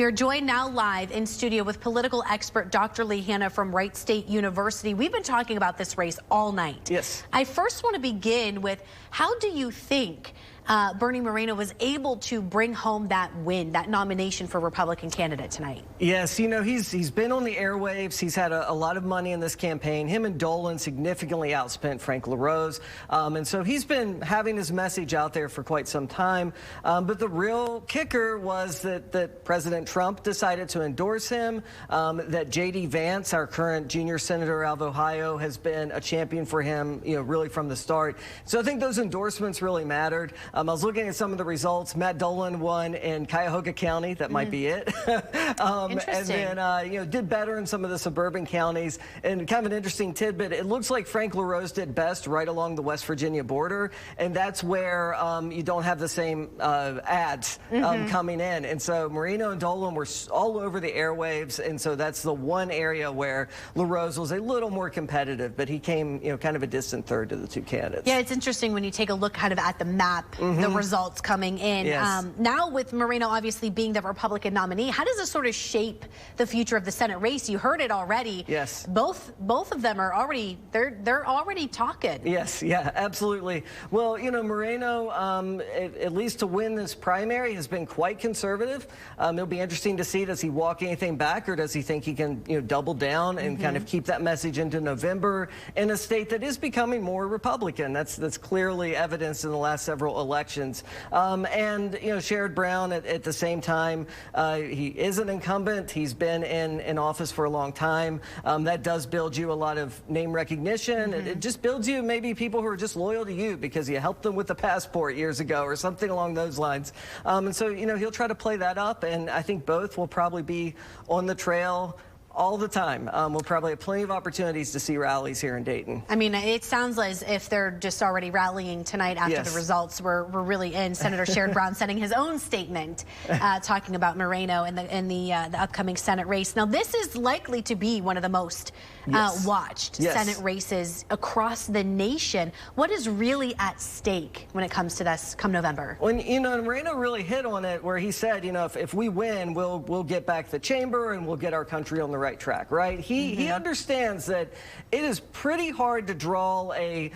We are joined now live in studio with political expert Dr. Lee Hanna from Wright State University. We've been talking about this race all night. Yes. I first want to begin with, how do you think Bernie Moreno was able to bring home that win, that nomination for Republican candidate tonight? Yes, you know, he's been on the airwaves. He's had a lot of money in this campaign. Him and Dolan significantly outspent Frank LaRose. And so he's been having his message out there for quite some time. But the real kicker was that President Trump decided to endorse him, that J.D. Vance, our current junior senator out of Ohio, has been a champion for him, you know, really from the start. So I think those endorsements really mattered. I was looking at some of the results. Matt Dolan won in Cuyahoga County. That might be it. And then, you know, did better in some of the suburban counties. And kind of an interesting tidbit, it looks like Frank LaRose did best right along the West Virginia border. And that's where you don't have the same ads coming in. And so Moreno and Dolan were all over the airwaves. And so that's the one area where LaRose was a little more competitive. But he came, you know, kind of a distant third to the two candidates. Yeah, it's interesting when you take a look kind of at the map, the results coming in. Yes. Now with Moreno obviously being the Republican nominee, how does this sort of shape the future of the Senate race? You heard it already. Yes. Both of them are already, they're already talking. Yes, yeah, absolutely. Well, you know, Moreno, at least to win this primary, has been quite conservative. It'll be interesting to see, does he walk anything back, or does he think he can, you know, double down and kind of keep that message into November in a state that is becoming more Republican? That's clearly evidenced in the last several elections. And, you know, Sherrod Brown at the same time, he is an incumbent. He's been in office for a long time. That does build you a lot of name recognition. It just builds you maybe people who are just loyal to you because you helped them with the passport years ago or something along those lines. And so, you know, he'll try to play that up, and I think both will probably be on the trail all the time. We'll probably have plenty of opportunities to see rallies here in Dayton. I mean, it sounds as if they're just already rallying tonight after the results were really in. Senator Sherrod Brown sending his own statement talking about Moreno in the upcoming Senate race. Now, this is likely to be one of the most watched Senate races across the nation. What is really at stake when it comes to this come November? When, you know, Moreno really hit on it where he said, you know, if we win, we'll get back the chamber and we'll get our country on the right track, right? He understands that it is pretty hard to draw a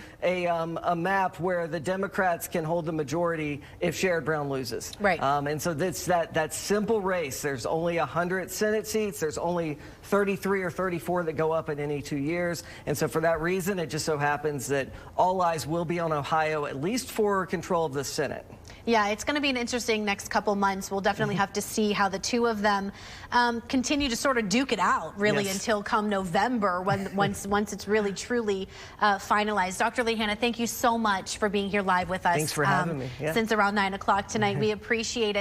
map where the Democrats can hold the majority if Sherrod Brown loses. Right. And so it's that simple race. There's only 100 Senate seats. There's only 33 or 34 that go up in any 2 years. And so for that reason, it just so happens that all eyes will be on Ohio, at least for control of the Senate. Yeah, it's going to be an interesting next couple months. We'll definitely have to see how the two of them continue to sort of duke it out, really, until come November, once it's really, truly finalized. Dr. Lee Hanna, thank you so much for being here live with us. Thanks for having me. Since around 9 o'clock tonight. We appreciate it.